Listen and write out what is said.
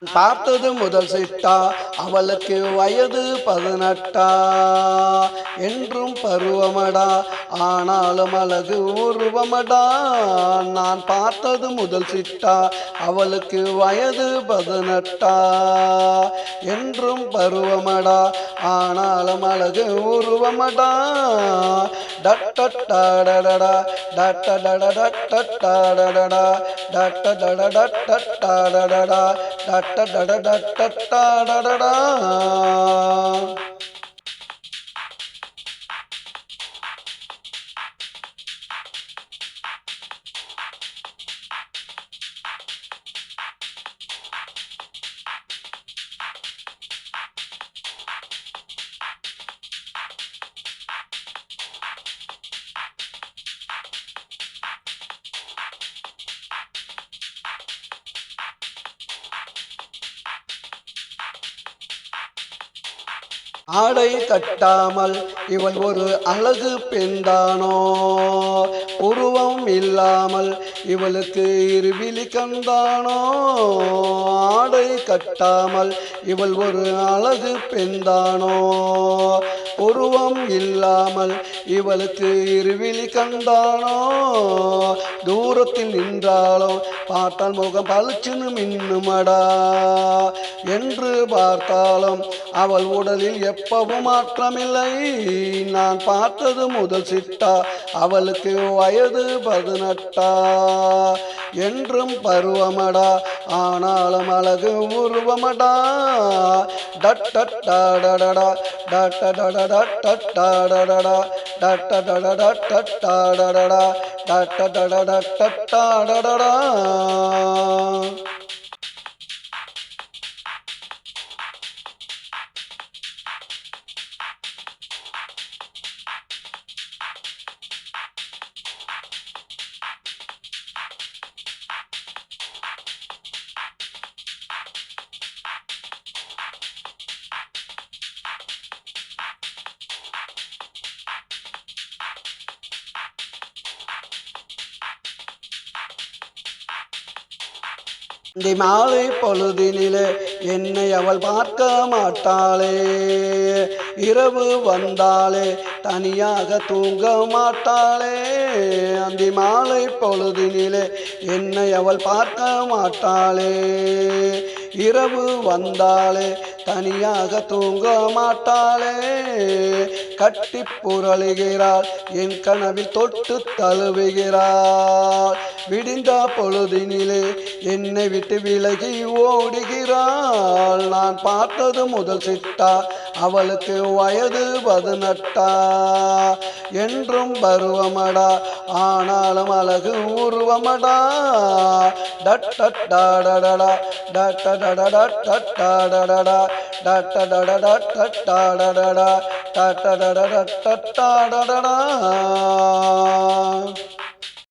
பார்த்தது முதல் சிட்டா அவளுக்கு வயது 18 என்றும் பருவமடா ஆனாலும் அழகு உருவமடா. நான் பார்த்தது முதல் சிட்டா அவளுக்கு வயது 18 என்றும் பருவமடா ஆனாலும் அழகு உருவமடா. டட்டடடடடா டட்டடடடடடடடா டட்டடடடடடடடா டட்டடடடடடடடா. ஆடை கட்டாமல் இவள் ஒரு அழகு பெண்தானோ, உருவம் இல்லாமல் இவளுக்கு இருவிழி கந்தானோ. ஆடை கட்டாமல் இவள் ஒரு அழகு பெண்தானோ, உருவம் இல்லாமல் இவளுக்கு இருவிழி கந்தானோ. தூரத்தில் நின்றாலும் பார்த்தால் முகம் பளிச்சுன்னு மின்னுமடா, என்று பார்த்தாலும் அவள் உடலில் எப்பவும் மாற்றமில்லை. நான் பார்த்தது முதல் சிட்டா அவளுக்கு வயது 18 என்றும் பருவமடா ஆனாலும் அழகு உருவமடா. டட்டடடடடா டட்டடடடடடடடா டட்டடடடடடடடா டட்டடடடடடடடா. இந்த மாலை பொழுதினிலே என்னை அவள் பார்க்க மாட்டாளே, இரவு வந்தாலே தனியாக தூங்க மாட்டாளே. அந்த மாலை பொழுதினிலே என்னை அவள் பார்க்க மாட்டாளே, இரவு வந்தாலே தனியாக தூங்க மாட்டாளே. கட்டி புரளுகிறாள் என் கனவில் தொட்டு தழுவுகிறாள், விடிந்த பொழுதினிலே என்னை விட்டு விலகி ஓடுகிறாள். நான் பார்த்தது முதல் சிட்டா அவளுக்கு வயது 18 என்றும் பருவமடா ஆனாலும் அழகு உருவமடா. டட்டடடடடா டட்டடடடடடடடா டட்டடடடடடடடா டட்டடடடடடடடா.